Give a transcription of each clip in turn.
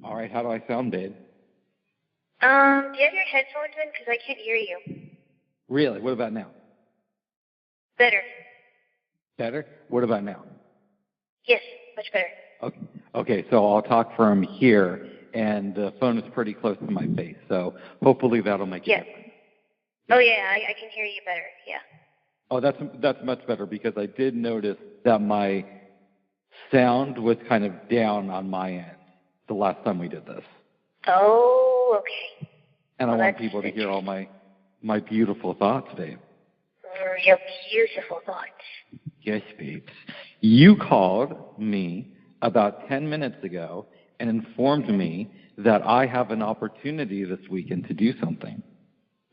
All right, how do I sound, babe? Do you have your headphones in? Because I can't hear you. Really? What about now? Better. Better? What about now? Yes, much better. Okay, so I'll talk from here, and the phone is pretty close to my face, so hopefully that'll make it different. Oh, yeah, I can hear you better, yeah. Oh, that's much better, because I did notice that my sound was kind of down on my end the last time we did this. Oh, okay. And I want people to hear all my beautiful thoughts, babe. Your beautiful thoughts. Yes, babes. You called me about 10 minutes ago and informed me that I have an opportunity this weekend to do something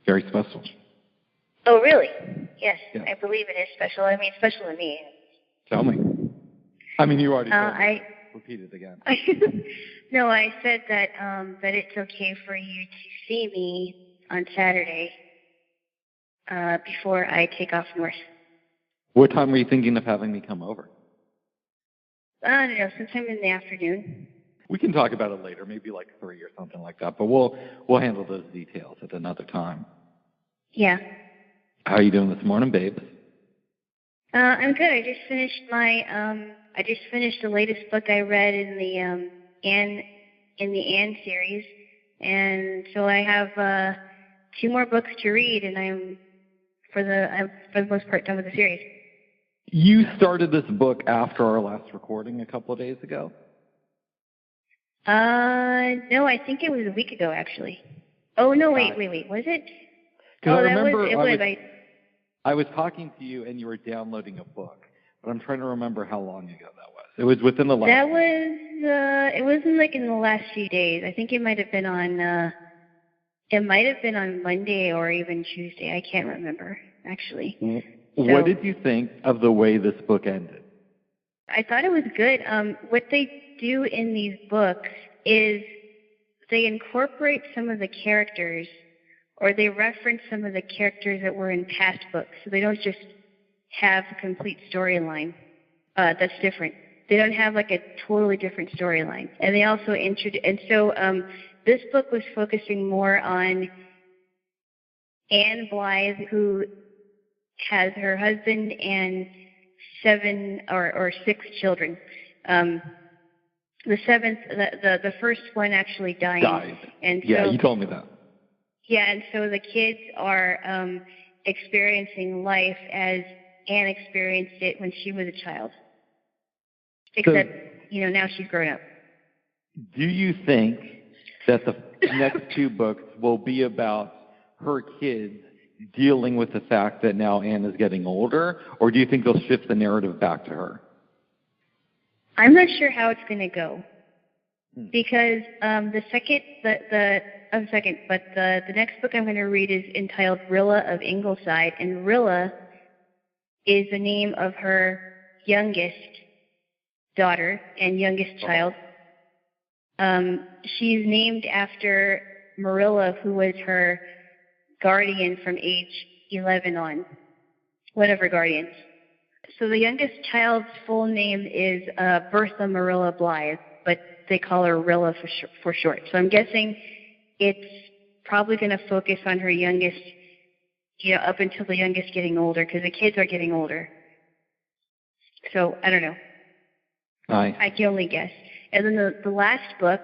very special. Oh, really? Yes. I believe it is special. I mean, special to me. Tell me. I mean, you already told me. Repeat it again. No, I said that it's okay for you to see me on Saturday before I take off north. What time were you thinking of having me come over? I don't know, sometime in the afternoon. We can talk about it later, maybe like 3 or something like that, but we'll handle those details at another time. Yeah. How are you doing this morning, babe? I'm good. I just finished the latest book I read in the Anne series, and so I have 2 more books to read, and I'm for the most part done with the series. You started this book after our last recording a couple of days ago? No, I think it was a week ago, actually. Oh, no, wait, was it? Oh, I remember I was talking to you and you were downloading a book, but I'm trying to remember how long ago that was. It was within the last... it wasn't like in the last few days. I think it might have been on Monday or even Tuesday. I can't remember, actually. What did you think of the way this book ended? I thought it was good. What they do in these books is they incorporate some of the characters, or they reference some of the characters that were in past books. So they don't just have a complete storyline that's different. They don't have like a totally different storyline. And they also this book was focusing more on Anne Blythe, who has her husband and 7 or 6 children. The 7th, the first one actually died. And you told me that. Yeah, and so the kids are experiencing life as Anne experienced it when she was a child. Except, now she's grown up. Do you think that the next 2 books will be about her kids dealing with the fact that now Anne is getting older, or do you think they'll shift the narrative back to her? I'm not sure how it's going to go, because the next book I'm going to read is entitled Rilla of Ingleside, and Rilla is the name of her youngest daughter and youngest child. She's named after Marilla, who was her guardian from age 11 on, one of her guardians. So the youngest child's full name is Bertha Marilla Blythe, but they call her Rilla for short. So I'm guessing it's probably going to focus on her youngest, up until the youngest getting older, because the kids are getting older. So I don't know. I can only guess. And then the last book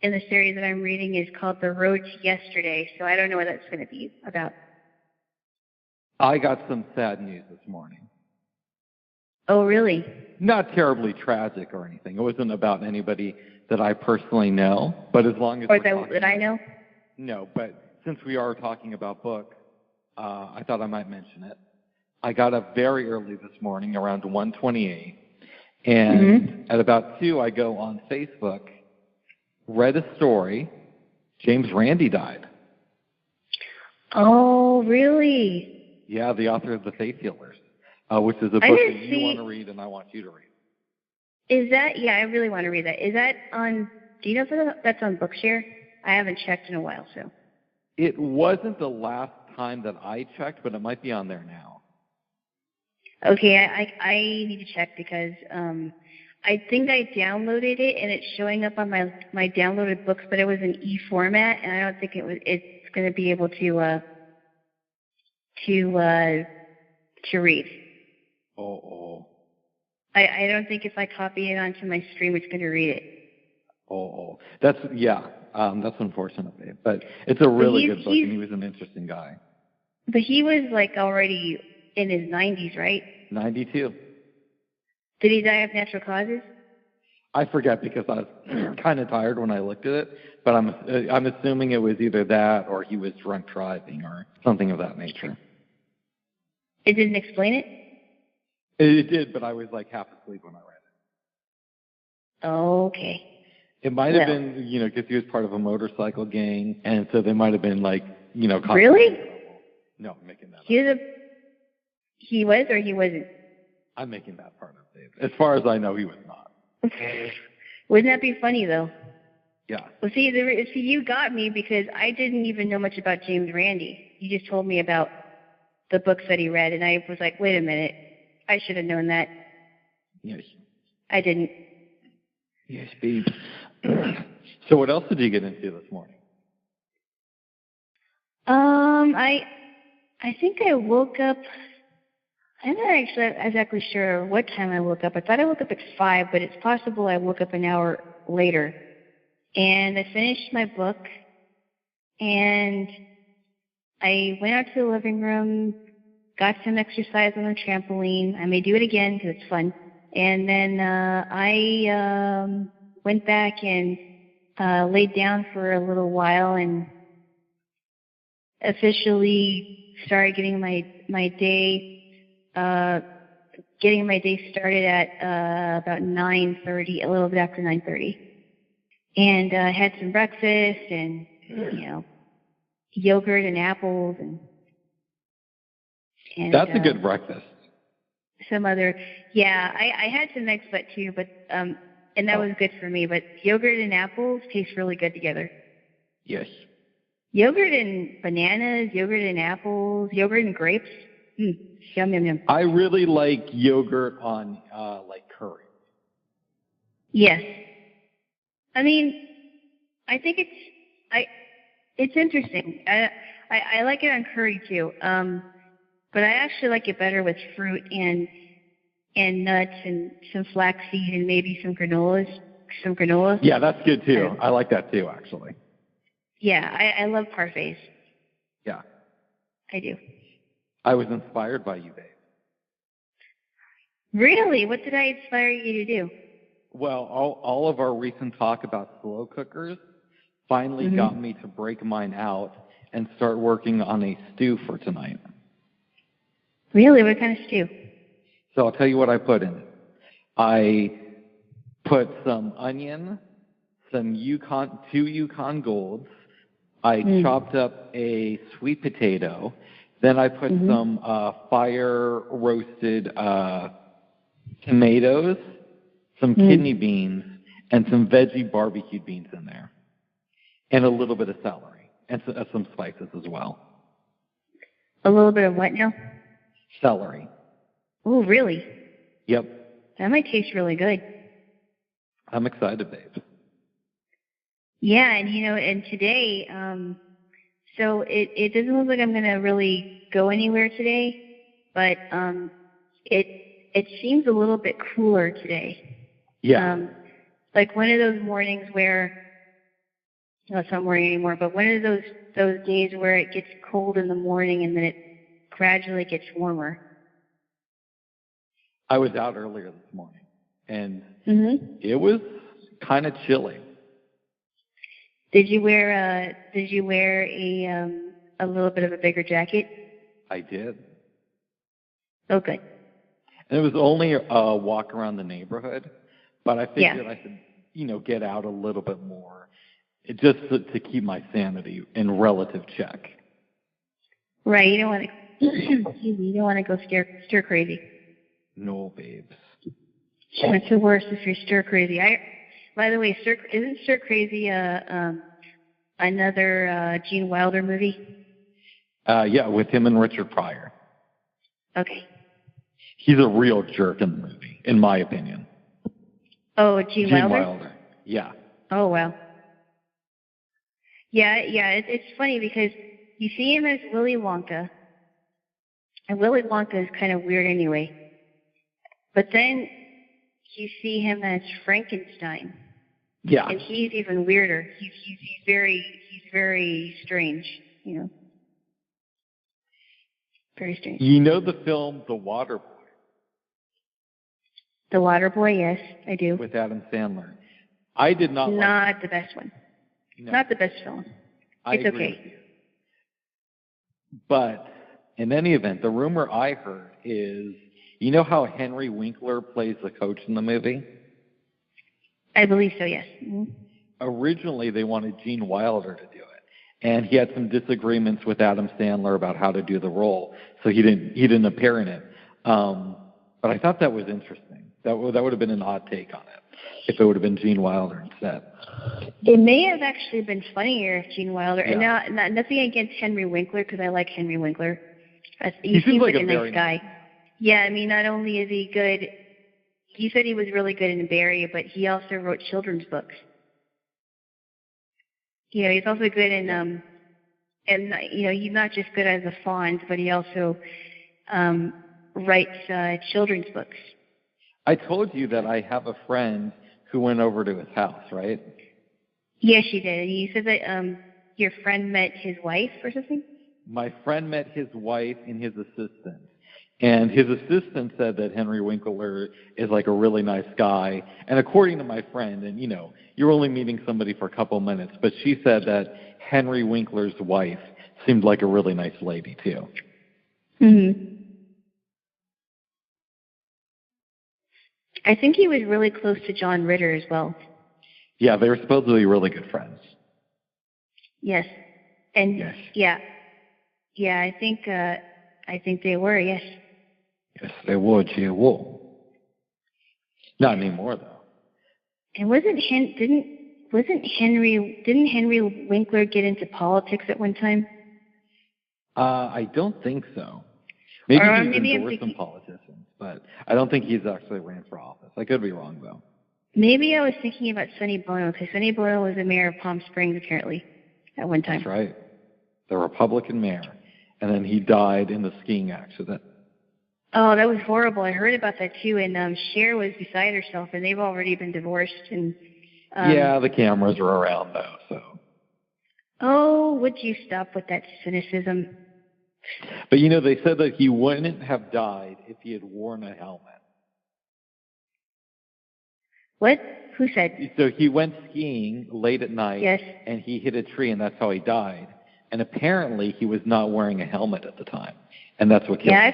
in the series that I'm reading is called The Road to Yesterday, so I don't know what that's going to be about. I got some sad news this morning. Oh, really? Not terribly tragic or anything. It wasn't about anybody that I personally know, but as long as... Or that I know? No, but since we are talking about books, I thought I might mention it. I got up very early this morning, around 1:28, and at about 2, I go on Facebook, read a story, James Randi died. Oh, really? Yeah, the author of The Faith Healers, which is a book that you want to read and I want you to read. Is that, I really want to read that. Is that on, do you know if that's on Bookshare? I haven't checked in a while, so. It wasn't the last time that I checked, but it might be on there now. Okay, I need to check because I think I downloaded it and it's showing up on my downloaded books, but it was in e-format, and I don't think it's going to be able to read. Oh. I don't think if I copy it onto my stream, it's going to read it. Oh. That's unfortunate, babe. But it's a really good book, and he was an interesting guy. But he was like already in his 90s, right? 92. Did he die of natural causes? I forget because I was kind of tired when I looked at it, but I'm assuming it was either that or he was drunk driving or something of that nature. It didn't explain it? It did, but I was like half asleep when I read it. Okay. It might have been, because he was part of a motorcycle gang, and so they might have been like, Really? No, I'm making that up. He was or he wasn't? I'm making that part up, Dave. As far as I know, he was not. Wouldn't that be funny, though? Yeah. Well, see, you got me because I didn't even know much about James Randi. You just told me about the books that he read, and I was like, wait a minute. I should have known that. Yes. I didn't. Yes, babe. So what else did you get into this morning? I think I woke up. I'm not actually exactly sure what time I woke up. I thought I woke up at 5, but it's possible I woke up an hour later. And I finished my book, and I went out to the living room, got some exercise on the trampoline. I may do it again because it's fun. And then I went back and laid down for a little while and officially started getting my day started at about 9:30, a little bit after 9:30, and had some breakfast and yogurt and apples and that's a good breakfast. Some other, I had some eggs but too, but and that was good for me. But yogurt and apples taste really good together. Yes. Yogurt and bananas, yogurt and apples, yogurt and grapes. Yum, yum, yum. I really like yogurt on like curry. Yes. I mean, I think it's interesting. I like it on curry too. But I actually like it better with fruit and nuts and some flaxseed and maybe some granola. Yeah, that's good too. I like that too, actually. Yeah, I love parfaits. Yeah. I do. I was inspired by you, babe. Really? What did I inspire you to do? Well, all of our recent talk about slow cookers finally got me to break mine out and start working on a stew for tonight. Really? What kind of stew? So I'll tell you what I put in it. I put some onion, some two Yukon Golds. I chopped up a sweet potato. Then I put some fire-roasted tomatoes, some kidney beans, and some veggie barbecued beans in there. And a little bit of celery. And some spices as well. A little bit of what now? Celery. Oh, really? Yep. That might taste really good. I'm excited, babe. Yeah, and today, so it doesn't look like I'm going to really go anywhere today, but it seems a little bit cooler today. Yeah. Like one of those mornings where, no, it's not morning anymore, but one of those days where it gets cold in the morning and then it gradually gets warmer. I was out earlier this morning, and it was kind of chilly. Did you wear a little bit of a bigger jacket? I did. Oh, good. And it was only a walk around the neighborhood, but I figured I should, get out a little bit more, just to keep my sanity in relative check. Right. You don't want to. Excuse me. You don't want to go stir crazy. No, babes. It's the worst if you're stir crazy. By the way, isn't Stir Crazy another Gene Wilder movie? Yeah, with him and Richard Pryor. Okay. He's a real jerk in the movie, in my opinion. Oh, Gene Wilder. Yeah. Oh, wow. Yeah. It's funny because you see him as Willy Wonka, and Willy Wonka is kind of weird anyway. But then you see him as Frankenstein. Yeah. And he's even weirder. He's very strange, you know. Very strange. You know the film The Waterboy? The Waterboy, yes, I do. With Adam Sandler. I did not like it. Not the best one. No. Not the best film. It's agree okay. with you. But in any event, the rumor I heard is, you know how Henry Winkler plays the coach in the movie? I believe so, yes. Mm-hmm. Originally, they wanted Gene Wilder to do it, and he had some disagreements with Adam Sandler about how to do the role, so he didn't appear in it. But I thought that was interesting. That would have been an odd take on it if it would have been Gene Wilder instead. It may have actually been funnier if Gene Wilder. Yeah. And now, nothing against Henry Winkler, because I like Henry Winkler. He seems like a nice guy. Yeah, I mean, not only is he good, he said he was really good in Barry, but he also wrote children's books. You know, he's also good in, and you know, he's not just good as a Fonz, but he also writes children's books. I told you that I have a friend who went over to his house, right? Yes, you did. And you said that your friend met his wife or something? My friend met his wife and his assistant. And his assistant said that Henry Winkler is like a really nice guy. And according to my friend, and you know, you're only meeting somebody for a couple minutes, but she said that Henry Winkler's wife seemed like a really nice lady too. Mm-hmm. I think he was really close to John Ritter as well. Yeah, they were supposedly really good friends. Yes. And yes. Yeah, I think they were, yes. Yes, they were, Jaylo. Not anymore though. And didn't Henry Winkler get into politics at one time? I don't think so. Maybe he's endorsed some politicians, but I don't think he's actually ran for office. I could be wrong, though. Maybe I was thinking about Sonny Bono, because Sonny Bono was the mayor of Palm Springs, apparently, at one time. That's right. The Republican mayor. And then he died in the skiing accident. Oh, that was horrible. I heard about that, too. And Cher was beside herself, and they've already been divorced. And yeah, the cameras were around, though, so. Oh, would you stop with that cynicism? But, you know, they said that he wouldn't have died if he had worn a helmet. What? Who said? So he went skiing late at night, yes. And he hit a tree, and that's how he died. And apparently he was not wearing a helmet at the time, and that's what killed him. Yeah,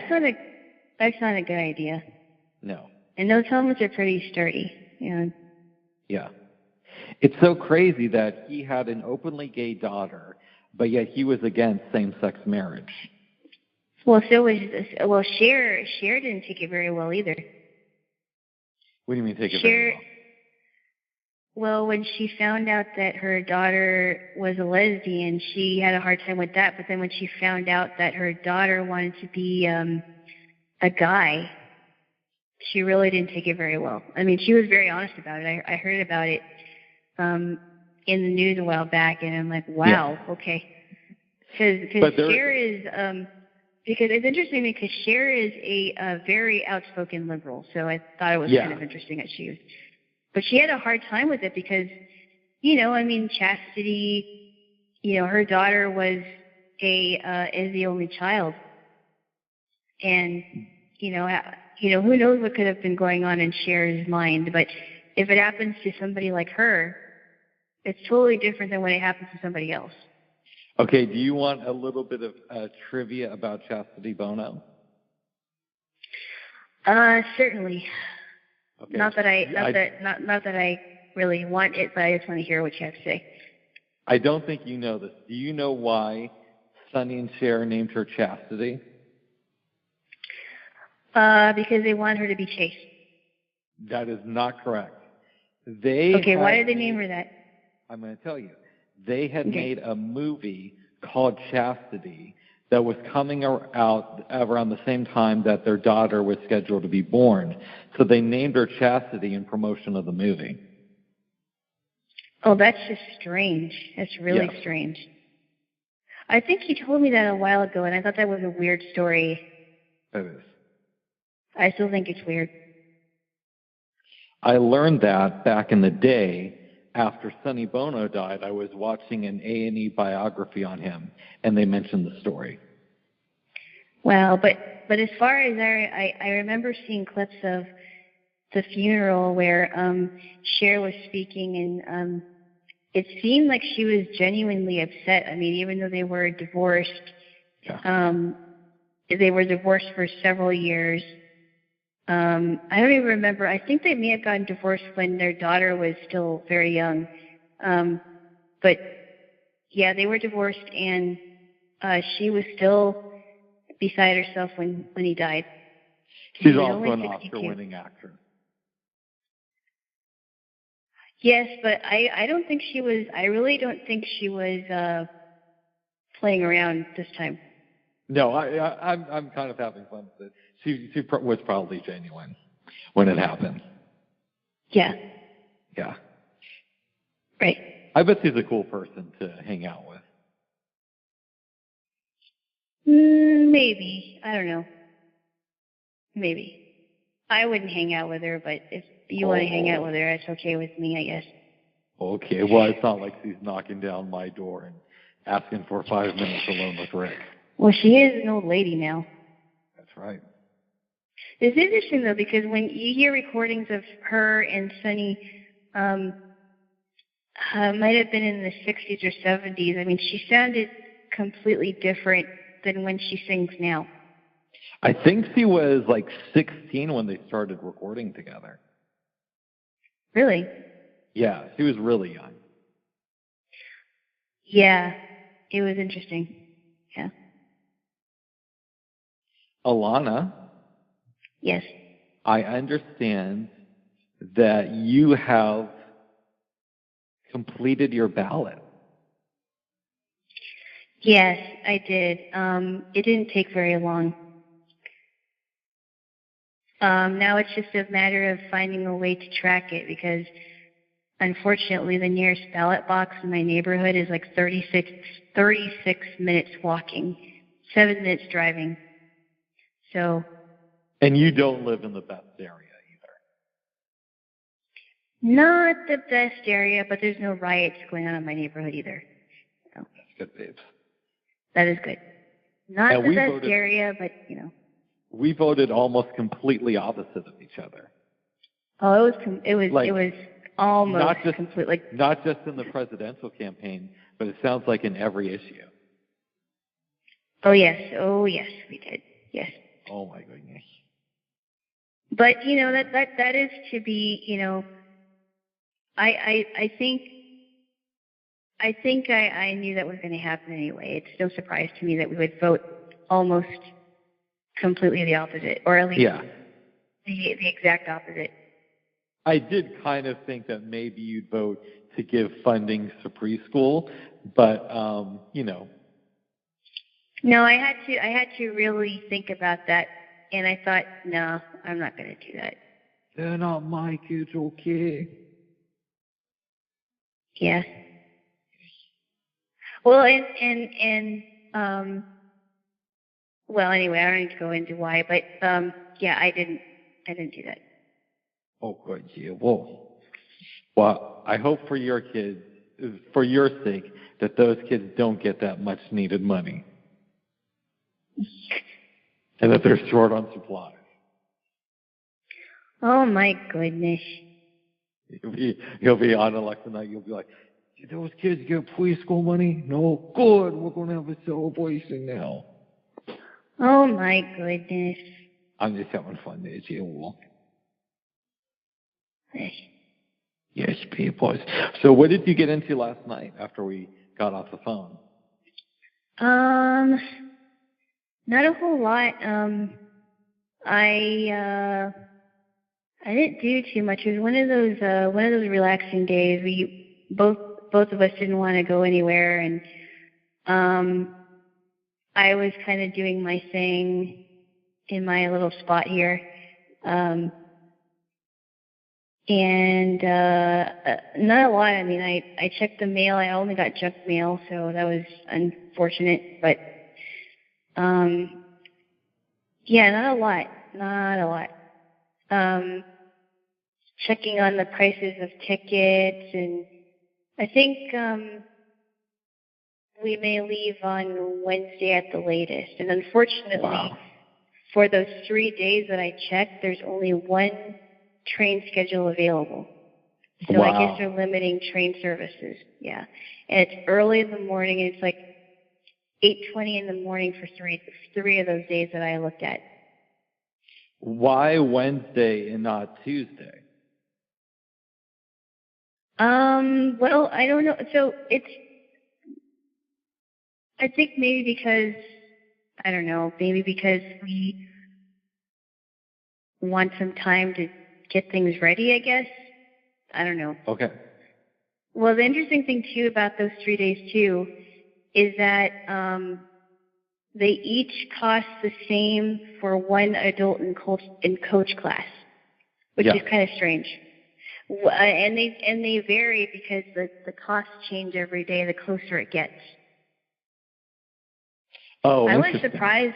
that's not a good idea. No. And those helmets are pretty sturdy. Yeah. Yeah. It's so crazy that he had an openly gay daughter, but yet he was against same-sex marriage. Well, Cher didn't take it very well either. What do you mean take it very well? Well, when she found out that her daughter was a lesbian, she had a hard time with that. But then when she found out that her daughter wanted to be a guy, she really didn't take it very well. I mean, she was very honest about it. I heard about it in the news a while back, and I'm like, wow, yeah. Okay. Because Cher is, because it's interesting because Cher is a very outspoken liberal, so I thought it was kind of interesting that she was. But she had a hard time with it because, you know, I mean, chastity, you know, her daughter was is the only child. And, you know, who knows what could have been going on in Cher's mind. But if it happens to somebody like her, it's totally different than when it happens to somebody else. Okay, do you want a little bit of trivia about Chastity Bono? Certainly. Okay. Not that I really want it, but I just want to hear what you have to say. I don't think you know this. Do you know why Sonny and Cher named her Chastity? Because they want her to be chaste. That is not correct. Why did they name her that? I'm going to tell you. They had made a movie called Chastity that was coming out around the same time that their daughter was scheduled to be born. So they named her Chastity in promotion of the movie. Oh, that's just strange. That's really strange. I think you told me that a while ago, and I thought that was a weird story. It is. I still think it's weird. I learned that back in the day. After Sonny Bono died, I was watching an A&E biography on him, and they mentioned the story. Wow, but as far as I remember seeing clips of the funeral where Cher was speaking, and it seemed like she was genuinely upset. I mean, even though they were divorced, they were divorced for several years. I don't even remember. I think they may have gotten divorced when their daughter was still very young. But yeah, they were divorced, and she was still beside herself when he died. She's also an Oscar-winning actress. Yes, but I don't think she was. I really don't think she was playing around this time. No, I'm kind of having fun with it. She was probably genuine when it happened. Yeah. Yeah. Right. I bet she's a cool person to hang out with. Maybe. I don't know. Maybe. I wouldn't hang out with her, but if you want to hang out with her, that's okay with me, I guess. Okay. Well, it's not like she's knocking down my door and asking for 5 minutes alone with Rick. Well, she is an old lady now. That's right. It's interesting, though, because when you hear recordings of her and Sonny, might have been in the 60s or 70s, I mean, she sounded completely different than when she sings now. I think she was like 16 when they started recording together. Really? Yeah, she was really young. Yeah, it was interesting. Yeah. Alana? Yes. I understand that you have completed your ballot. Yes, I did. It didn't take very long. Now it's just a matter of finding a way to track it because, unfortunately, the nearest ballot box in my neighborhood is like 36 minutes walking, 7 minutes driving. So. And you don't live in the best area either. Not the best area, but there's no riots going on in my neighborhood either. So. That's good, babes. That is good. Not the best area, but, you know. We voted almost completely opposite of each other. Oh, it was almost completely. Not just in the presidential campaign, but it sounds like in every issue. Oh yes, we did. Yes. Oh my goodness. But you know that is to be, you know. I think I knew that was going to happen anyway. It's no surprise to me that we would vote almost completely the opposite, or at least the exact opposite. I did kind of think that maybe you'd vote to give funding to preschool, but you know. No, I had to really think about that, and I thought, no, I'm not going to do that. They're not my kids, okay? Yeah. Well, and well, anyway, I don't need to go into why, but yeah, I didn't do that. Oh, good, yeah. Well, I hope for your kids, for your sake, that those kids don't get that much needed money, and that they're short on supplies. Oh my goodness. You'll be on election night. You'll be like, did those kids get preschool money? No, good. We're going to have a celebration now. Oh my goodness. I'm just having fun there, Jaylo. Hey. Yes, people. So what did you get into last night after we got off the phone? Not a whole lot. I didn't do too much. It was one of those relaxing days. We both of us didn't want to go anywhere, and I was kind of doing my thing in my little spot here. And not a lot. I mean, I checked the mail. I only got junk mail, so that was unfortunate. But yeah, not a lot. Not a lot. Checking on the prices of tickets, and I think we may leave on Wednesday at the latest. And unfortunately, for those 3 days that I checked, there's only one train schedule available. So I guess they're limiting train services. Yeah. And it's early in the morning, and it's like 8:20 in the morning for three of those days that I looked at. Why Wednesday and not Tuesday? Well, I don't know. So I think maybe because, I don't know, maybe because we want some time to get things ready, I guess. I don't know. Okay. Well, the interesting thing, too, about those 3 days, too, is that they each cost the same for one adult in coach class, which is kind of strange. And they vary because the costs change every day the closer it gets. Oh, I was surprised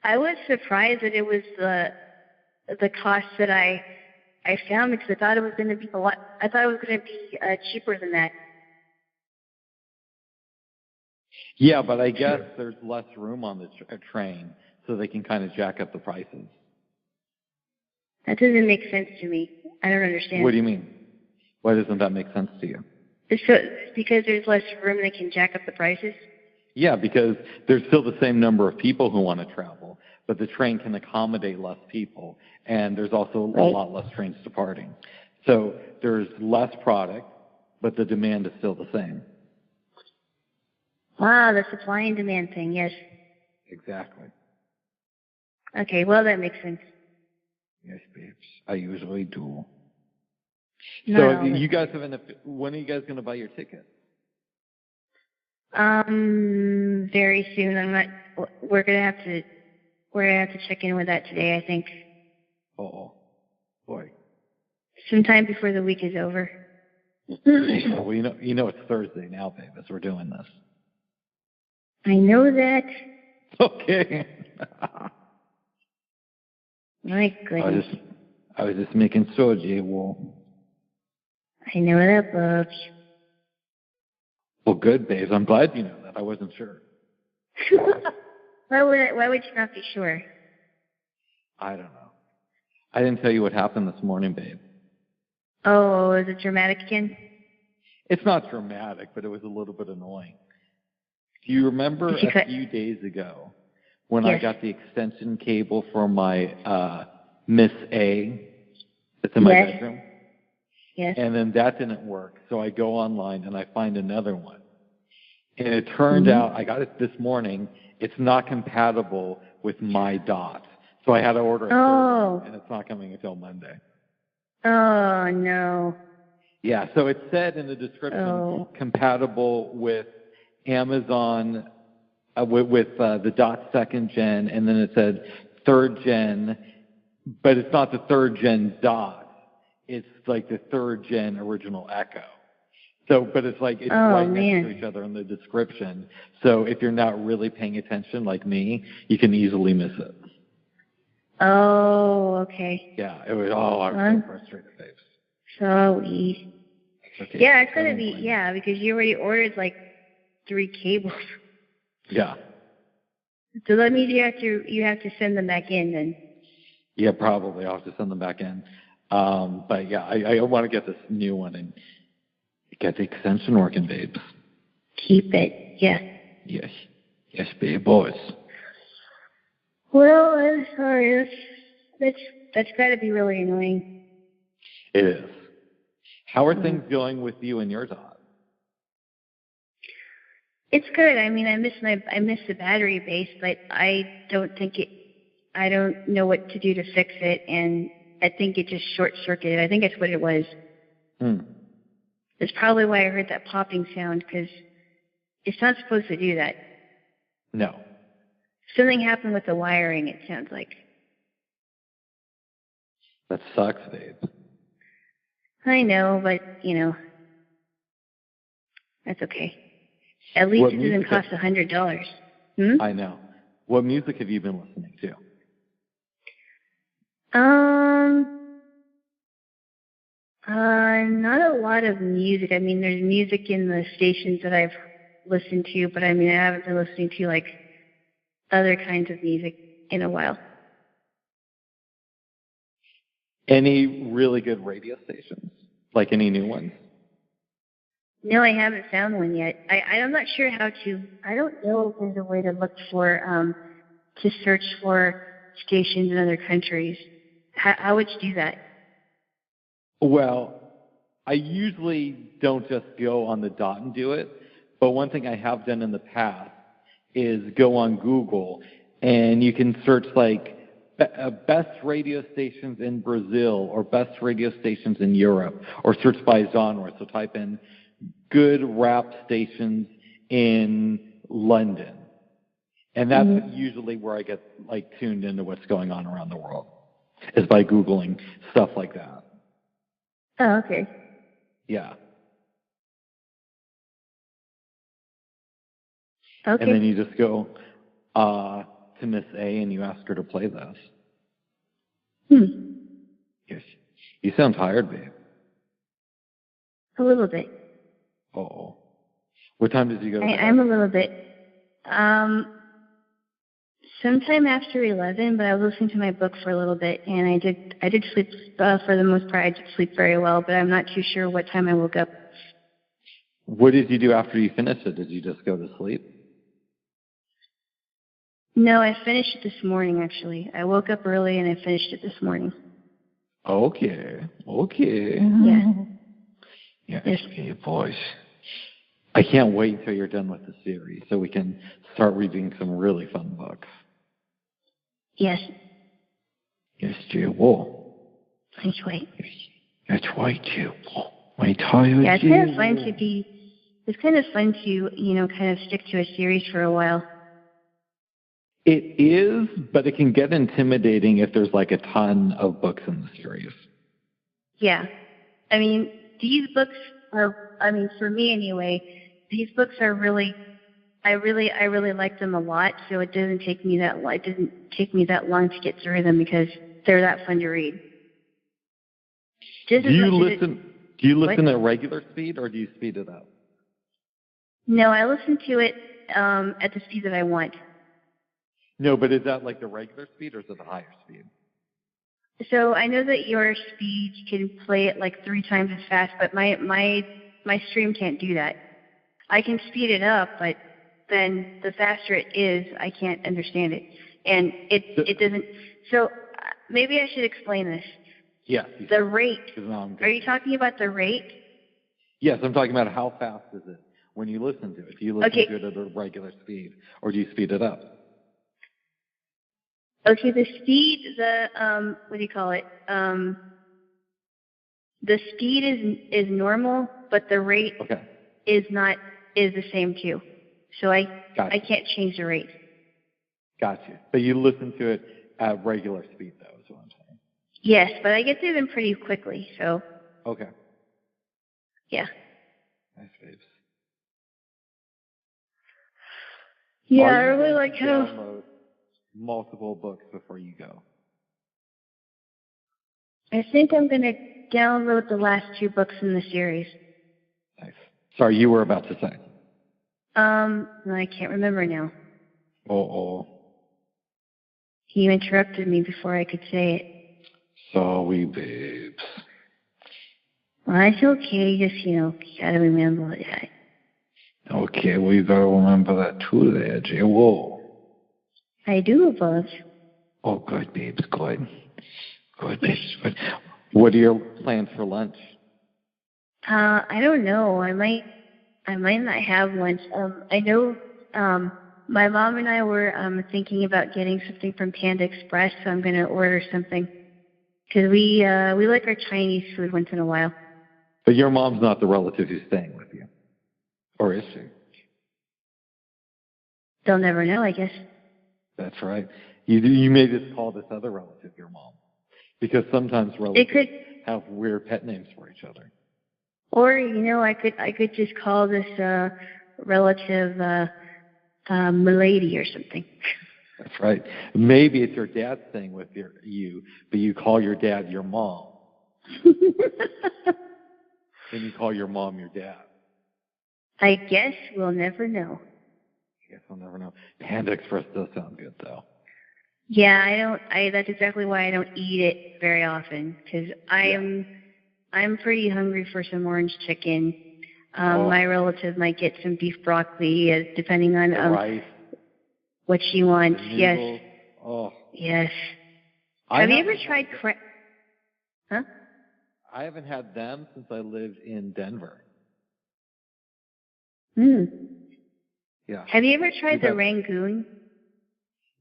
that it was the cost that I found, because I thought it was going to be a lot. I thought it was going to be cheaper than that. Yeah, but I guess there's less room on the train, so they can kind of jack up the prices. That doesn't make sense to me. I don't understand. What do you mean? Why doesn't that make sense to you? So, because there's less room, they can jack up the prices? Yeah, because there's still the same number of people who want to travel, but the train can accommodate less people, and there's also a lot less trains departing. So there's less product, but the demand is still the same. Wow, the supply and demand thing, yes. Exactly. Okay, well, that makes sense. Yes, babes. I usually do. No, so you guys when are you guys going to buy your tickets? Very soon. We're gonna have to check in with that today, I think. Oh, boy. Sometime before the week is over. Well, you know it's Thursday now, babe, as we're doing this. I know that. Okay. My goodness. I was just making sure, Jaylo. I know that, Bubs. Well, good, babes. I'm glad you know that. I wasn't sure. Why would you not be sure? I don't know. I didn't tell you what happened this morning, babe. Oh, is it dramatic again? It's not dramatic, but it was a little bit annoying. Do you remember a few days ago when I got the extension cable for my Miss A that's in my bedroom? Yes. And then that didn't work, so I go online and I find another one. And it turned out, I got it this morning, it's not compatible with my dot. So I had to order a third one, and it's not coming until Monday. Oh, no. Yeah, so it said in the description, compatible with Amazon, with the dot second gen, and then it said third gen, but it's not the third gen dot. It's like the third gen original Echo. So, but it's like, it's right next to each other in the description. So if you're not really paying attention like me, you can easily miss it. Oh, okay. Yeah, it was, I was so frustrated, babes. Sorry. Okay, yeah, it's going to be, because you already ordered like 3 cables. Yeah. So that means you have to send them back in then. Yeah, probably. I'll have to send them back in. But yeah, I want to get this new one and get the extension working, babes. Keep it, yeah. Yes. Yes, babe, boys. Well, I'm sorry. That's got to be really annoying. It is. How are things going with you and your dog? It's good. I mean, I miss the battery base, but I don't know what to do to fix it, and I think it just short-circuited. I think that's what it was. That's probably why I heard that popping sound, because it's not supposed to do that. No. Something happened with the wiring, it sounds like. That sucks, babe. I know, but, that's okay. At least it doesn't cost $100. I know. What music have you been listening to? Not a lot of music. I mean, there's music in the stations that I've listened to, but I mean, I haven't been listening to, like, other kinds of music in a while. Any really good radio stations? Like any new ones? No, I haven't found one yet. I'm not sure how to. I don't know if there's a way to look for, to search for stations in other countries. How would you do that? Well, I usually don't just go on the dot and do it, but one thing I have done in the past is go on Google and you can search like best radio stations in Brazil or best radio stations in Europe, or search by genre. So type in good rap stations in London. And that's usually where I get like tuned into what's going on around the world, is by Googling stuff like that. Oh, okay. Yeah. Okay. And then you just go to Miss A and you ask her to play this. Yes. You sound tired, babe. A little bit. Uh-oh. What time did you go to bed? I'm a little bit. Sometime after 11, but I was listening to my book for a little bit, and I did sleep, for the most part, I did sleep very well, but I'm not too sure what time I woke up. What did you do after you finished it? Did you just go to sleep? No, I finished it this morning, actually. I woke up early, and I finished it this morning. Okay. Yeah. Yes, okay, boys. I can't wait until you're done with the series so we can start reading some really fun books. Yes. Yes, Jaylo. That's right. That's right, Jaylo. My tired Yeah, it's kind of fun to it's kind of fun to, kind of stick to a series for a while. It is, but it can get intimidating if there's like a ton of books in the series. Yeah. I mean, these books are, for me anyway, these books are really, I really like them a lot, so it doesn't take me that long to get through them because they're that fun to read. Do you listen at regular speed or do you speed it up? No, I listen to it at the speed that I want. No, but is that like the regular speed or is it the higher speed? So I know that your speed, you can play it like 3 times as fast, but my stream can't do that. I can speed it up, but then the faster it is, I can't understand it. And it doesn't. So maybe I should explain this. Yes. The rate. Are you talking about the rate? Yes, I'm talking about how fast is it when you listen to it. Do you listen to it at a regular speed or do you speed it up? Okay, the speed, what do you call it? The speed is normal, but the rate is the same too. So I can't change the rate. Gotcha. But you listen to it at regular speed, though, is what I'm saying. Yes, but I get through them pretty quickly, so. Okay. Yeah. Nice, babes. Yeah, I really like how. Download multiple books before you go? I think I'm going to download the last 2 books in the series. Nice. Sorry, you were about to say. I can't remember now. Uh-oh. You interrupted me before I could say it. Sorry, babes. Well, it's okay. Just, gotta remember that. Okay, well, you gotta remember that too there, Jaylo. I do, Buzz. Oh, good, babes, good. Good, babes, good. What are your plans for lunch? I don't know. I might not have lunch. I know, my mom and I were, thinking about getting something from Panda Express, so I'm gonna order something. Cause we like our Chinese food once in a while. But your mom's not the relative who's staying with you. Or is she? They'll never know, I guess. That's right. You may just call this other relative your mom, because sometimes relatives have weird pet names for each other. Or I could just call this relative Milady or something. That's right. Maybe it's your dad's thing with you, but you call your dad your mom. Then you call your mom your dad. I guess we'll never know. Panda Express does sound good, though. Yeah, that's exactly why I don't eat it very often, because I'm pretty hungry for some orange chicken. My relative might get some beef broccoli, depending on rice, what she wants. Yes. Oh. Yes. Have you ever tried Huh? I haven't had them since I lived in Denver. Yeah. Have you ever tried the Rangoon?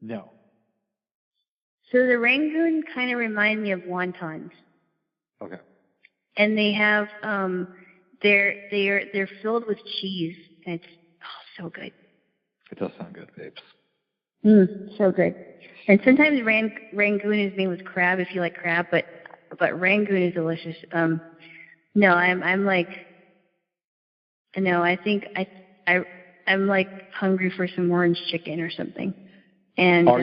No. So the Rangoon kind of remind me of wontons. Okay. And they have they're filled with cheese. And it's so good. It does sound good, babes. So good. And sometimes Rangoon is made with crab if you like crab, but Rangoon is delicious. No, I'm like, no, I think I'm like hungry for some orange chicken or something. And Are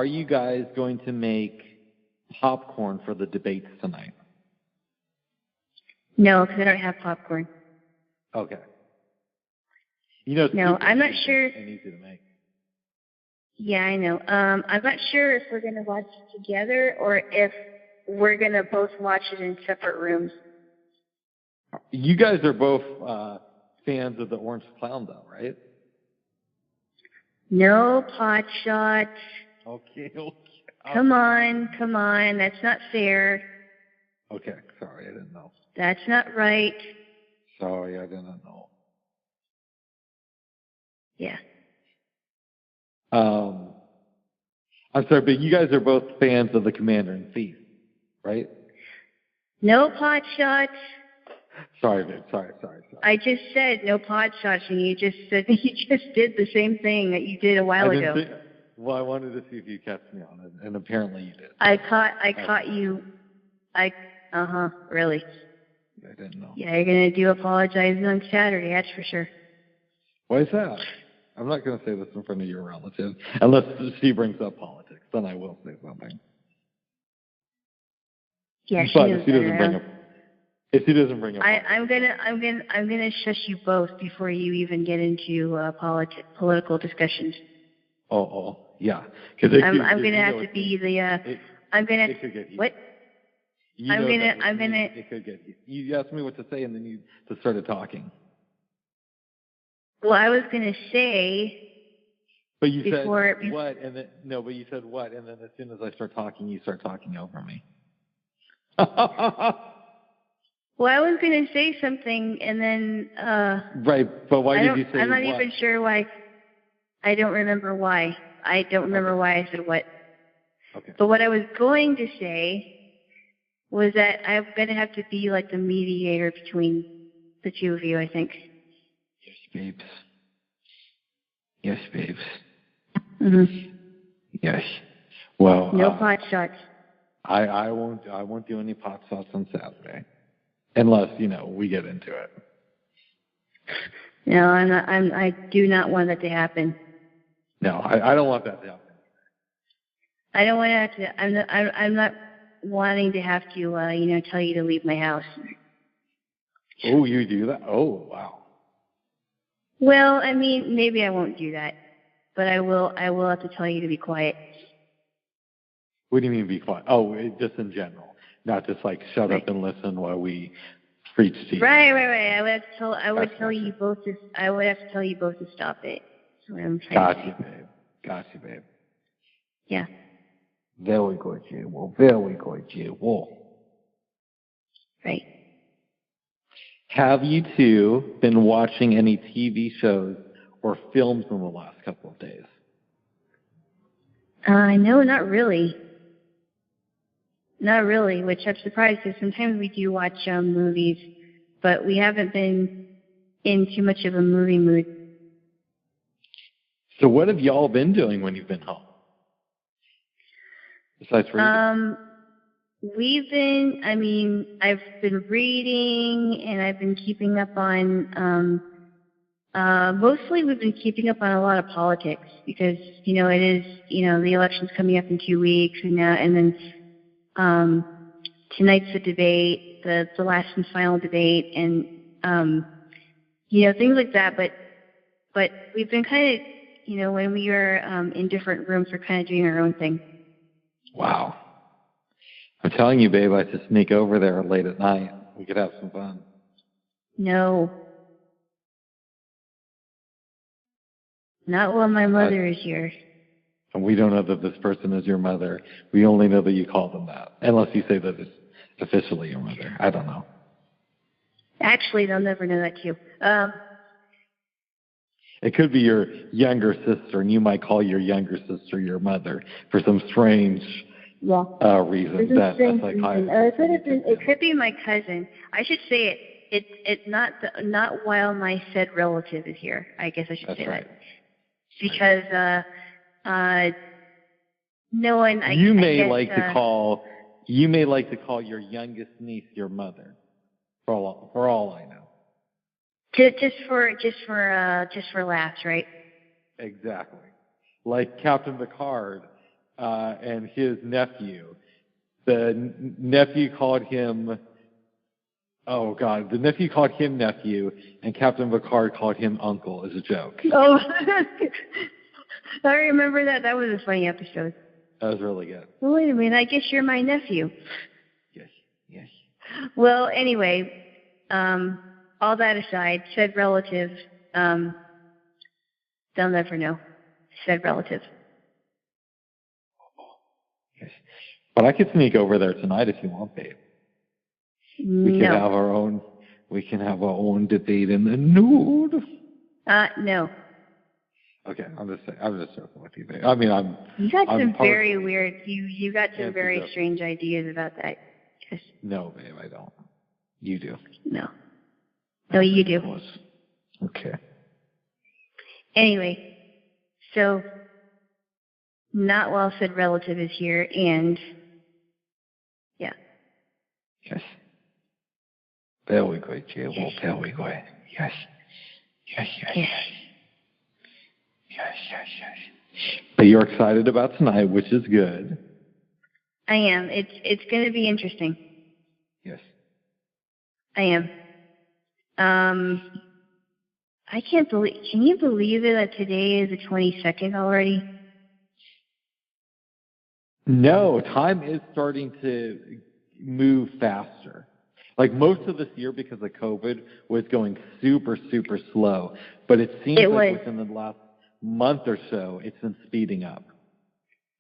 you guys going to make popcorn for the debates tonight? No, because I don't have popcorn. Okay. No, I'm not sure. And easy to make. Yeah, I know. I'm not sure if we're going to watch it together or if we're going to both watch it in separate rooms. You guys are both fans of the Orange Clown, though, right? No pot shots. Okay. Come on. That's not fair. Okay, sorry, I didn't know. That's not right. Sorry, I didn't know. Yeah. I'm sorry, but you guys are both fans of the Commander-in-Chief, right? No pot shots. Sorry, babe. Sorry. I just said no pot shots, and you just said you just did the same thing that you did a while ago. Well, I wanted to see if you catch me on it, and apparently you did. I caught you. Really? I didn't know. Yeah, you're gonna do apologizing on Saturday, that's for sure. Why is that? I'm not going to say this in front of your relative, unless she brings up politics. Then I will say something. Yeah, she knows if she doesn't bring up, I'm gonna shush you both before you even get into political discussions. Yeah. I'm gonna have to be the. It could get heated. What? It could get heated. You asked me what to say, and then you just started talking. Well, I was gonna say. But you said what, and then but you said what, and then as soon as I start talking, you start talking over me. Well, I was going to say something, and then... right, but why did you say I'm not even sure why. I don't remember why. I don't remember why I said what. Okay. But what I was going to say was that I'm going to have to be like the mediator between the two of you, I think. Yes, babes. Mm-hmm. Yes. Well... No pot shots. I won't do any pot shots on Saturday. Unless, we get into it. No, I'm not. I do not want that to happen. No, I don't want that to happen. I don't want to have to. I'm not wanting to have to, tell you to leave my house. Oh, you do that? Oh, wow. Well, I mean, maybe I won't do that, but I will have to tell you to be quiet. What do you mean be quiet? Oh, just in general. Not just like shut up and listen while we preach to you. Right. I would have to tell you both to stop it. That's what I'm trying to say. Got you, babe. Yeah. Very good, Jaylo. Right. Have you two been watching any TV shows or films in the last couple of days? No, not really. Not really, which I'm surprised because sometimes we do watch movies, but we haven't been in too much of a movie mood. So what have y'all been doing when you've been home? Besides reading? I've been reading, and I've been keeping up on, mostly we've been keeping up on a lot of politics because, it is, the election's coming up in 2 weeks, and then tonight's the debate, the last and final debate, and, things like that. But we've been kind of, when we were in different rooms, we're kind of doing our own thing. Wow. I'm telling you, babe, I should sneak over there late at night. We could have some fun. No. Not while my mother is here. And we don't know that this person is your mother. We only know that you call them that. Unless you say that it's officially your mother. I don't know. Actually, they'll never know that too. It could be your younger sister, and you might call your younger sister your mother for some strange reason. That's like it could be my cousin. I should say it's not while my said relative is here. I guess I should say that. Because no one. You may like to call your youngest niece your mother. For all I know. Just for laughs, right? Exactly. Like Captain Picard and his nephew. The nephew called him. Oh God! The nephew called him nephew, and Captain Picard called him uncle as a joke. Oh, I remember that. That was a funny episode. That was really good. Well, wait a minute. I guess you're my nephew. Yes. Well, anyway, all that aside, said relative, they'll never know. Said relative. Yes. But I could sneak over there tonight if you want, babe. We can have our own. We can have our own debate in the nude. No. Okay, I'm just joking with you, babe. I mean, You got some very weird. You got some very strange ideas about that. No, babe, I don't. You do. No, you do. Okay. Anyway, so not well said relative is here, and yeah. Yes. There we go, Jaylo. Yes. There we go. Yes. But you're excited about tonight, which is good. I am. It's going to be interesting. Yes. I am. I can't believe. Can you believe it that today is the 22nd already? No, time is starting to move faster. Like most of this year, because of COVID, was going super, super slow. But it seems within the last month or so, it's been speeding up.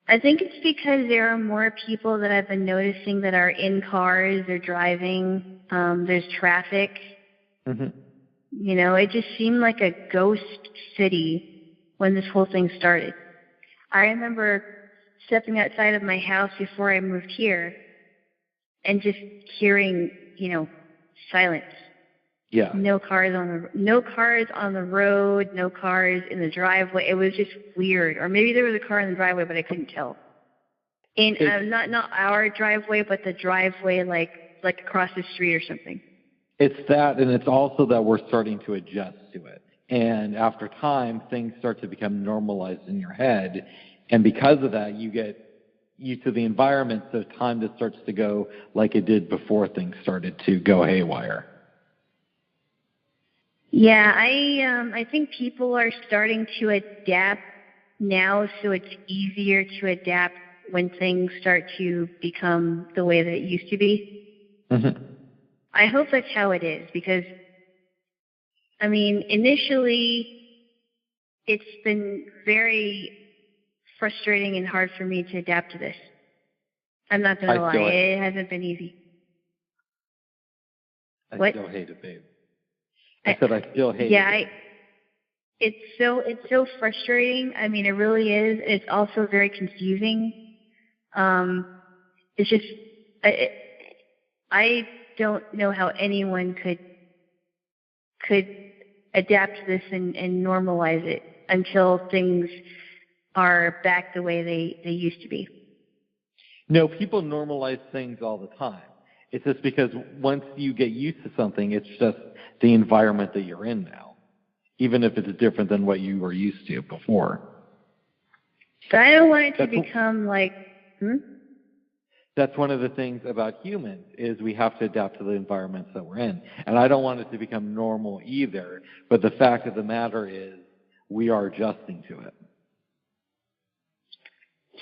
I think it's because there are more people that I've been noticing that are in cars, they're driving, there's traffic. Mm-hmm. It just seemed like a ghost city when this whole thing started. I remember stepping outside of my house before I moved here and just hearing, silence. Yeah. No cars on the road, no cars in the driveway. It was just weird. Or maybe there was a car in the driveway, but I couldn't tell. And not our driveway, but the driveway like across the street or something. It's that, and it's also that we're starting to adjust to it. And after time, things start to become normalized in your head. And because of that, you get used to the environment, so time just starts to go like it did before things started to go haywire. Yeah, I think people are starting to adapt now, so it's easier to adapt when things start to become the way that it used to be. Mm-hmm. I hope that's how it is, because, initially it's been very frustrating and hard for me to adapt to this. I'm not going to lie. It hasn't been easy. I still hate it, babe. I said I still hate it. It's so frustrating. It really is. It's also very confusing. It's just, I don't know how anyone could adapt to this and normalize it. until things are back the way they used to be. No, people normalize things all the time. It's just because once you get used to something, it's just the environment that you're in now, even if it's different than what you were used to before. So I don't want it to become like, That's one of the things about humans is we have to adapt to the environments that we're in. And I don't want it to become normal either, but the fact of the matter is we are adjusting to it.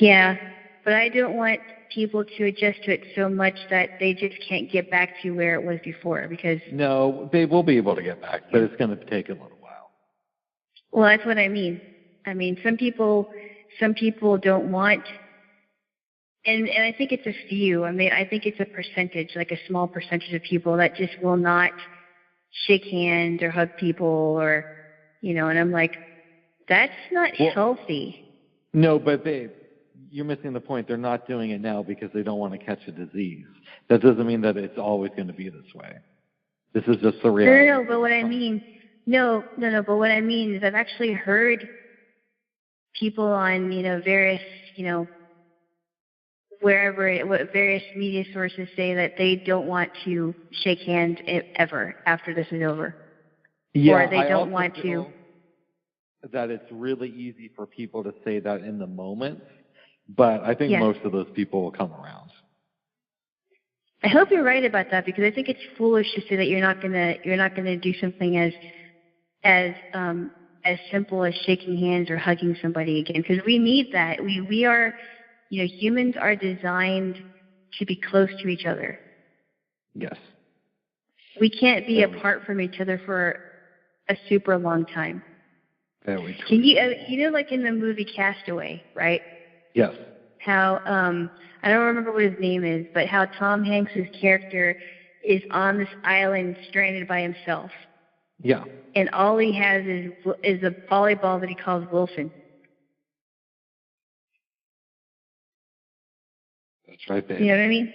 Yeah, but I don't want people to adjust to it so much that they just can't get back to where it was before because... No, they will be able to get back, but it's going to take a little while. Well, that's what I mean. I mean, some people don't want... And I think it's a few. I mean, I think it's a percentage, like a small percentage of people that just will not shake hands or hug people or, and I'm like, that's not healthy. No, but babe, you're missing the point. They're not doing it now because they don't want to catch a disease. That doesn't mean that it's always going to be this way. This is just the reality. No, but what I mean, but what I mean is I've actually heard people on, various, what various media sources say that they don't want to shake hands ever after this is over. Yeah, or they don't want to. That it's really easy for people to say that in the moment, but I think most of those people will come around. I hope you're right about that because I think it's foolish to say that you're not gonna do something as simple as shaking hands or hugging somebody again because we need that. We are, humans are designed to be close to each other. Yes. We can't be apart from each other for a super long time. Very true. Can you, like in the movie Castaway, right? Yes. How I don't remember what his name is, but how Tom Hanks' character is on this island stranded by himself. Yeah. And all he has is a volleyball that he calls Wilson. That's right, babe. You know what I mean?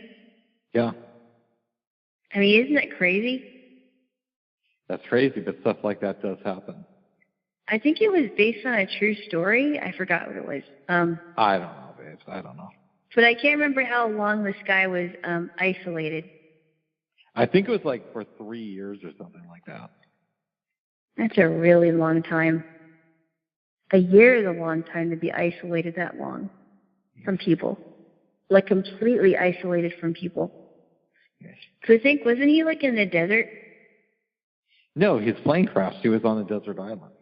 Yeah. I mean, isn't that crazy? That's crazy, but stuff like that does happen. I think it was based on a true story. I forgot what it was. I don't know, babes. I don't know. But I can't remember how long this guy was isolated. I think it was like for 3 years or something like that. That's a really long time. A year is a long time to be isolated that long from people. Like completely isolated from people. Yes. So I think, wasn't he like in the desert? No, his plane crashed. He was on a desert island.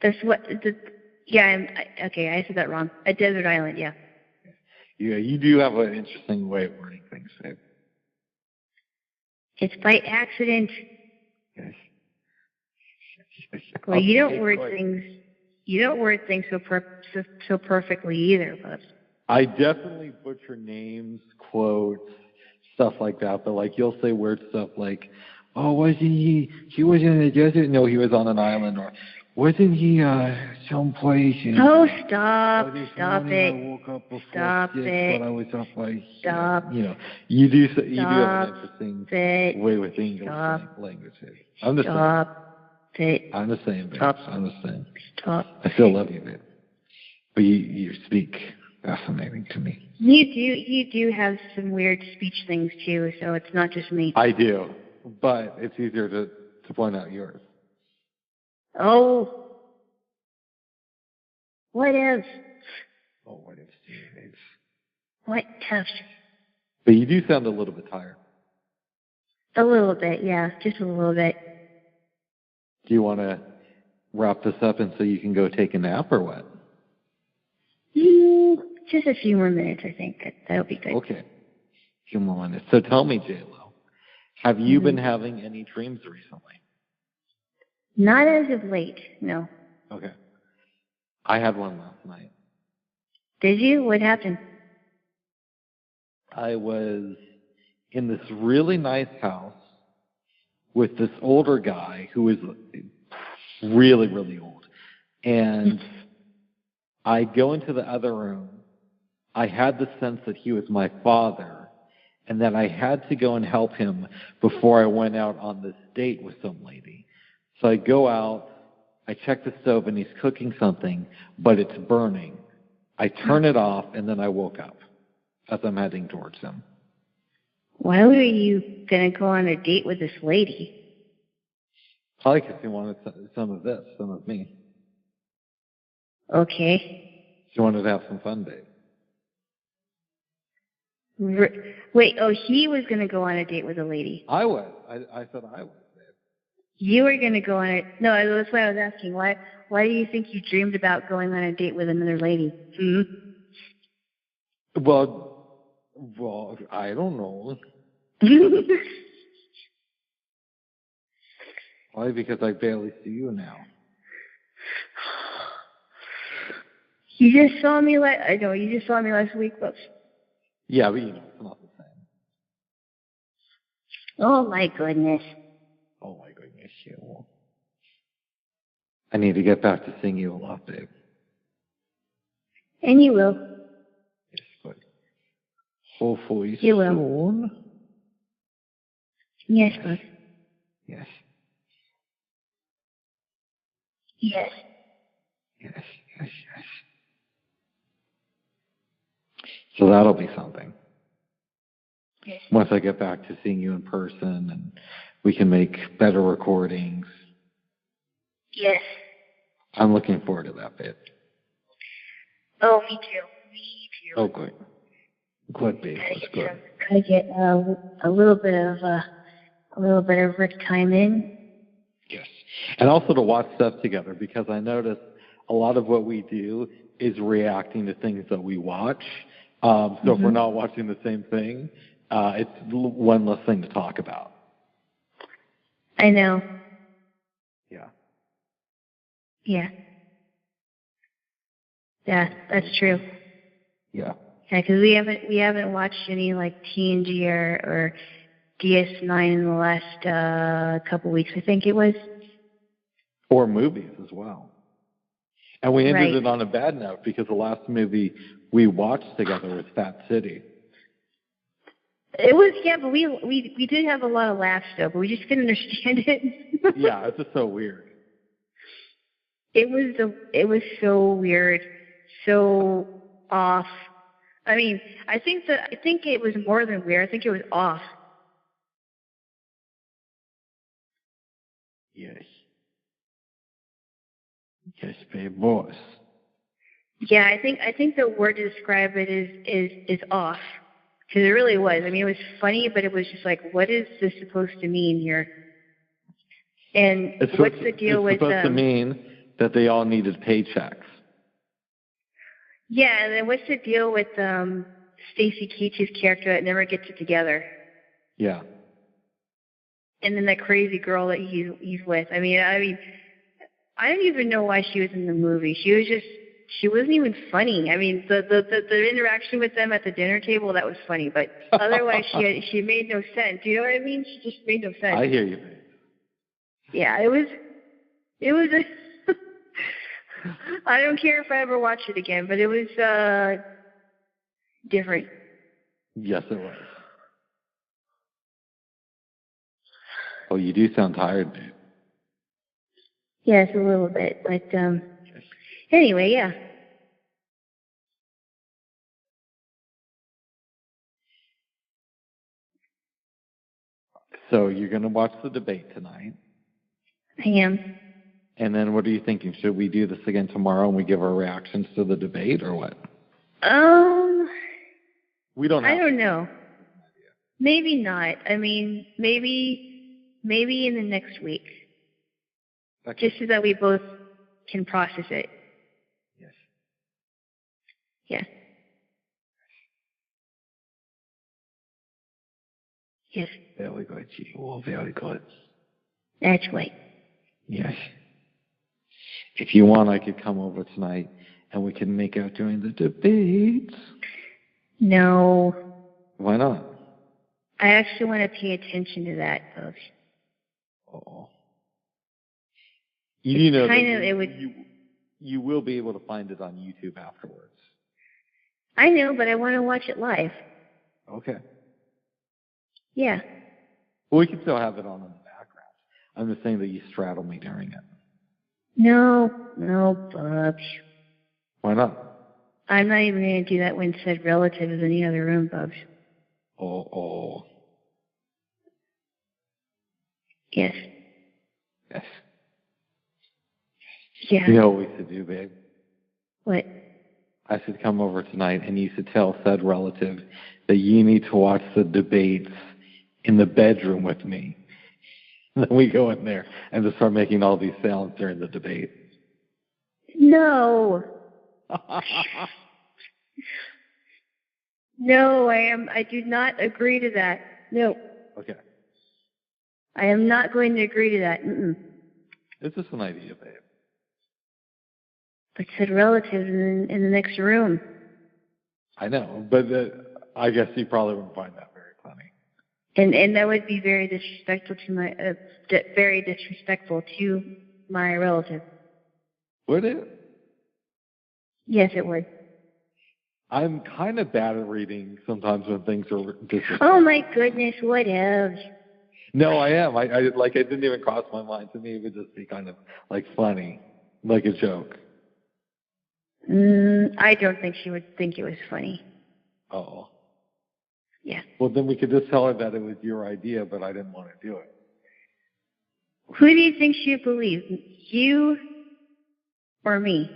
That's what, okay, I said that wrong. A desert island, yeah. Yeah, you do have an interesting way of wording things, babe. It's by accident. Yes. Well, you don't word things so perfectly either, but. I definitely butcher names, quotes, stuff like that, but like you'll say weird stuff like, oh, wasn't he was in the desert? No, he was on an island, or wasn't he someplace? Oh, stop it. I woke up before Stop 6, it. but I was up by... Stop. You do have an interesting way with English language. I'm the same. I'm the same, babe. I'm the same. Stop. I still love you, babe. But you speak fascinating to me. You do have some weird speech things too, so it's not just me. I do, but it's easier to point out yours. Oh. What if? Oh, what if, Steve? What if? But you do sound a little bit tired. A little bit, yeah, just a little bit. Do you want to wrap this up and so you can go take a nap or what? Just a few more minutes, I think. That'll be good. Okay. A few more minutes. So tell me, Jaylo, have you been having any dreams recently? Not as of late, no. Okay. I had one last night. Did you? What happened? I was in this really nice house with this older guy who was really, really old. And I go into the other room. I had the sense that he was my father and that I had to go and help him before I went out on this date with some lady. So I go out I check the stove and he's cooking something, but it's burning. I turn it off, and then I woke up as I'm heading towards him. Why were you going to go on a date with this lady? Probably because he wanted some of this, some of me. Okay. She wanted to have some fun, babe. Wait, he was going to go on a date with a lady. I was. I said I was, babe. You were going to go on it. No, that's why I was asking. Why do you think you dreamed about going on a date with another lady? Well, I don't know. Probably because I barely see you now. You just saw me you just saw me last week, folks. Yeah, but it's not the same. Oh my goodness. Oh my goodness, you. I need to get back to seeing you a lot, babe. And you will. Yes, but hopefully you soon. Will. Yes, bud. Yes. Yes. Yes, yes, yes. So that'll be something. Yes. Once I get back to seeing you in person and we can make better recordings. Yes. I'm looking forward to that, babe. Oh, me too. Me too. Oh, good. Good, babe. That's good. Gotta get a little bit of Rick time in. Yes. And also to watch stuff together, because I notice a lot of what we do is reacting to things that we watch. So if we're not watching the same thing, it's one less thing to talk about. I know. Yeah. Yeah. Yeah, that's true. Yeah. Yeah, because we haven't watched any like TNG or DS9 in the last couple weeks, I think it was. Or movies as well. And we ended it on a bad note because the last movie we watched together was Fat City. It was, yeah, but we did have a lot of laughs though, but we just couldn't understand it. Yeah, it's just so weird. It was so weird, so off. I mean, I think it was more than weird. I think it was off. Yes. Yes, babe, boss. Yeah, I think the word to describe it is off. Because it really was. I mean, it was funny, but it was just like, what is this supposed to mean here? And what's the deal with... It's supposed to mean that they all needed paychecks. Yeah, and then what's the deal with Stacy Keach's character that never gets it together? Yeah. And then that crazy girl that he's with. I mean, I don't even know why she was in the movie. She wasn't even funny. I mean, the interaction with them at the dinner table, that was funny, but otherwise she made no sense. You know what I mean? She just made no sense. I hear you, babe. Yeah, it was I don't care if I ever watch it again, but it was different. Yes, it was. Oh, you do sound tired, babe. Yes, a little bit, but anyway, yeah. So you're going to watch the debate tonight? I am. And then what are you thinking? Should we do this again tomorrow and we give our reactions to the debate or what? We don't have I don't know. Maybe not. I mean, maybe in the next week. Okay. Just so that we both can process it. Yes. Yeah. Yes. Very good, Jaylo. Very good. That's right. Yes. If you want, I could come over tonight and we can make out during the debates. No. Why not? I actually want to pay attention to that, folks. Oh. You know that you will be able to find it on YouTube afterwards. I know, but I want to watch it live. Okay. Yeah. Well, we can still have it on in the background. I'm just saying that you straddle me during it. No, Bubs. Why not? I'm not even going to do that when said relative is in the other room, Bubs. Oh. Yes. Yes. Yeah. You know what we should do, babe? What? I should come over tonight and you should tell said relative that you need to watch the debates in the bedroom with me. And then we go in there and just start making all these sounds during the debate. No. No, I do not agree to that. No. Okay. I am not going to agree to that. Mm-mm. It's just an idea, babe. But said relatives in the next room. I know, but I guess you probably wouldn't find that very funny. And that would be very disrespectful to my relative. Would it? Yes, it would. I'm kind of bad at reading sometimes when things are disrespectful. Oh my goodness, what else? No, I am. I it didn't even cross my mind. To me, it would just be kind of like funny, like a joke. I don't think she would think it was funny. Oh. Yeah. Well, then we could just tell her that it was your idea, but I didn't want to do it. Who do you think she would believe? You or me?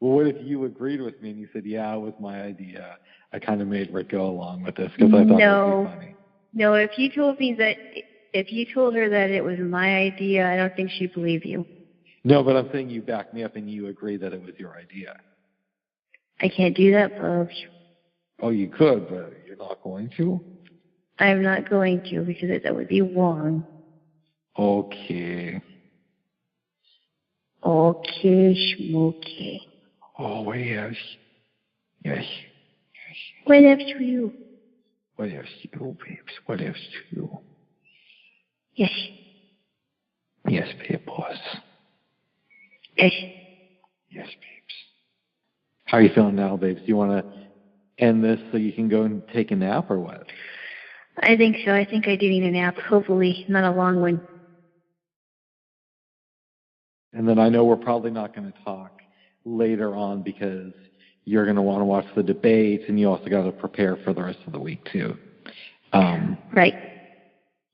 Well, what if you agreed with me and you said, yeah, it was my idea. I kind of made Rick go along with this because I thought it would be funny. No, if you told her that it was my idea, I don't think she'd believe you. No, but I'm saying you backed me up and you agreed that it was your idea. I can't do that, Bubs. Oh, you could, but you're not going to? I'm not going to because that would be wrong. Okay. Okay, schmokey. Oh, yes. Yes. What else to you? What else to you, babes? What else to you? Yes. Yes, babe, boss. Yes. Yes, babes. How are you feeling now, babes? Do you want to end this so you can go and take a nap or what? I think so. I think I do need a nap. Hopefully not a long one. And then I know we're probably not going to talk later on because you're going to want to watch the debates and you also got to prepare for the rest of the week too. Right.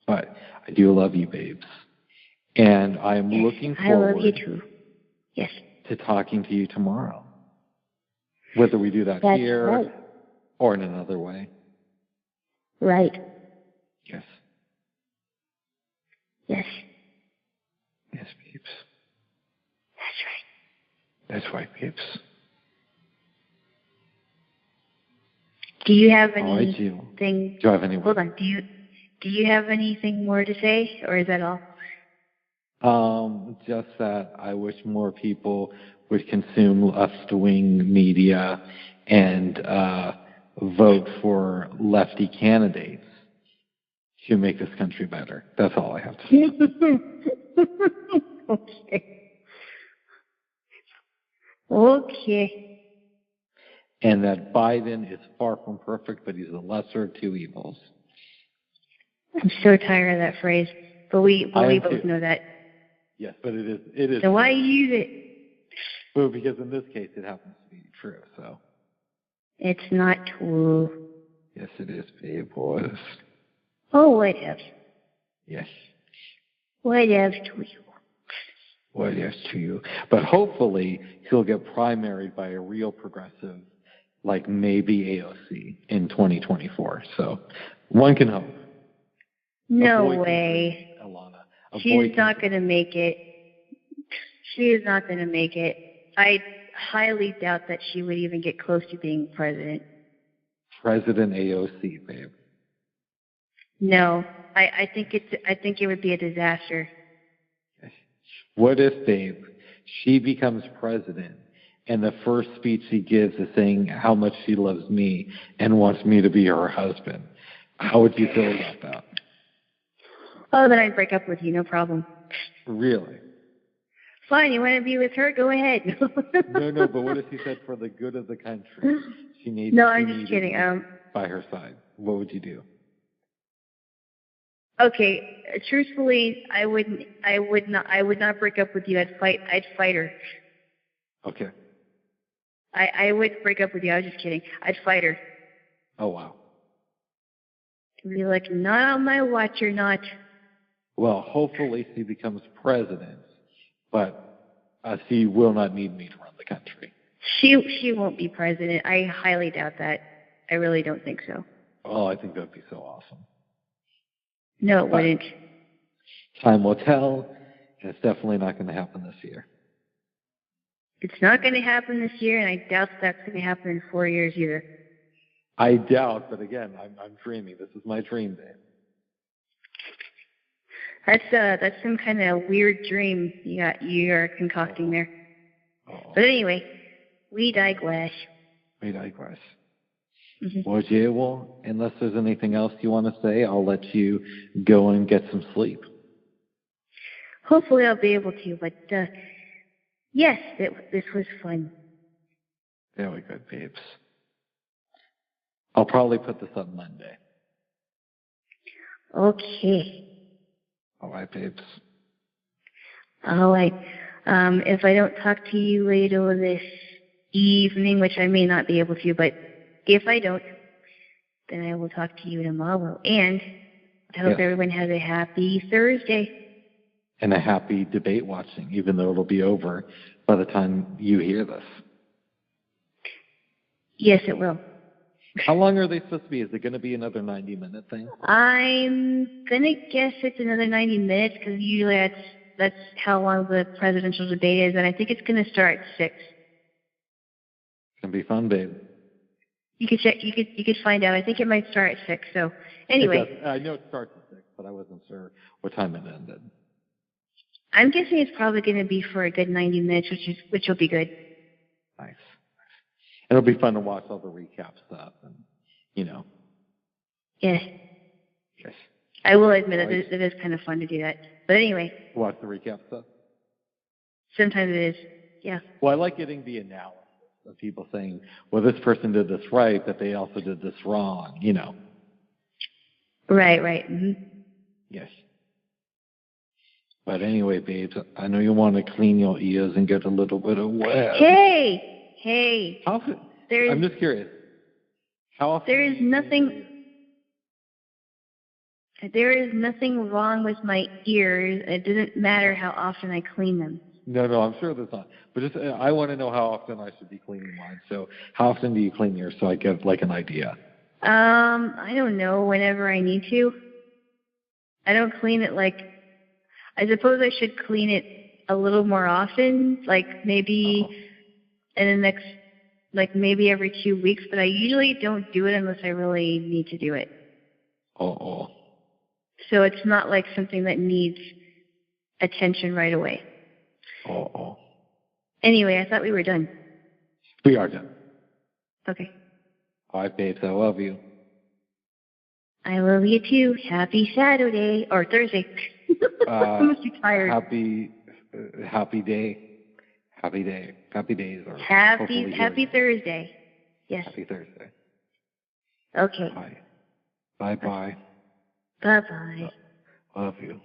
But I do love you, babes. And I am looking forward I love you too. Yes. to talking to you tomorrow. Whether we do that here right. or in another way. Right. Yes. Yes. Yes, babes. That's right. That's right, babes. Do you have Oh, I do. anything? Do you have any? Hold on. Do you have anything more to say, or is that all? Just that I wish more people would consume left-wing media and vote for lefty candidates to make this country better. That's all I have to say. Okay. And that Biden is far from perfect, but he's the lesser of two evils. I'm so tired of that phrase, but we both know that. Yes, but it is. So why use it? Well, because in this case, it happens to be true. So. It's not true. Yes, it is, babe, boys. Oh, what else? Yes. What else to you? What else to you? But hopefully, he'll get primaried by a real progressive, like maybe AOC in 2024. So, one can hope. No way. Alana. She's not going to make it. She is not going to make it. I highly doubt that she would even get close to being president. President AOC, babe. No, I think it would be a disaster. What if, babe, she becomes president and the first speech she gives is saying how much she loves me and wants me to be her husband? How would you feel about that? Oh, then I'd break up with you, no problem. Really? Fine, you want to be with her? Go ahead. No, but what if she said for the good of the country, she needs I'm just kidding. by her side? What would you do? Okay, truthfully, I would not break up with you. I'd fight her. Okay. I would break up with you. I was just kidding. I'd fight her. Oh, wow. Be like, not on my watch, you're not. Well, hopefully she becomes president, but she will not need me to run the country. She won't be president. I highly doubt that. I really don't think so. Oh, I think that would be so awesome. No, it wouldn't. Time will tell, and it's definitely not going to happen this year. It's not going to happen this year, and I doubt that's going to happen in 4 years either. I doubt, but again, I'm dreaming. This is my dream, babe. That's some kind of weird dream you are concocting there. Oh. But anyway, we digress. Mm-hmm. Well, Jaylo, unless there's anything else you want to say, I'll let you go and get some sleep. Hopefully I'll be able to, but yes, this was fun. Very good, babes. I'll probably put this up Monday. Okay. All right, babes. All right. If I don't talk to you later this evening, which I may not be able to, but if I don't, then I will talk to you tomorrow. And I hope everyone has a happy Thursday. And a happy debate watching, even though it'll be over by the time you hear this. Yes, it will. How long are they supposed to be? Is it going to be another 90-minute thing? I'm going to guess it's another 90 minutes because usually that's how long the presidential debate is, and I think it's going to start at 6. It's going to be fun, babe. You could check. You could find out. I think it might start at 6. So anyway, I know it starts at 6, but I wasn't sure what time it ended. I'm guessing it's probably going to be for a good 90 minutes, which will be good. Nice. It'll be fun to watch all the recap stuff, and Yes. Yes. I will admit it is kind of fun to do that. But anyway. Watch the recap stuff. Sometimes it is. Yeah. Well, I like getting the analysis of people saying, "Well, this person did this right, but they also did this wrong." Right. Mm-hmm. Yes. But anyway, babes, I know you want to clean your ears and get a little bit of wet. Hey. I'm just curious. How often? There is nothing wrong with my ears. It doesn't matter how often I clean them. No, I'm sure there's not. But I want to know how often I should be cleaning mine. So how often do you clean yours so I get like an idea? I don't know, whenever I need to. I don't clean it I suppose I should clean it a little more often, like maybe in the next, maybe every 2 weeks, but I usually don't do it unless I really need to do it. So it's not like something that needs attention right away. Anyway, I thought we were done. We are done. Okay. All right, babes, I love you. I love you too. Happy Saturday or Thursday. I must be tired. Happy day. Happy days. Or happy Thursday. Yes. Happy Thursday. Okay. Bye. Bye. Bye. Love you.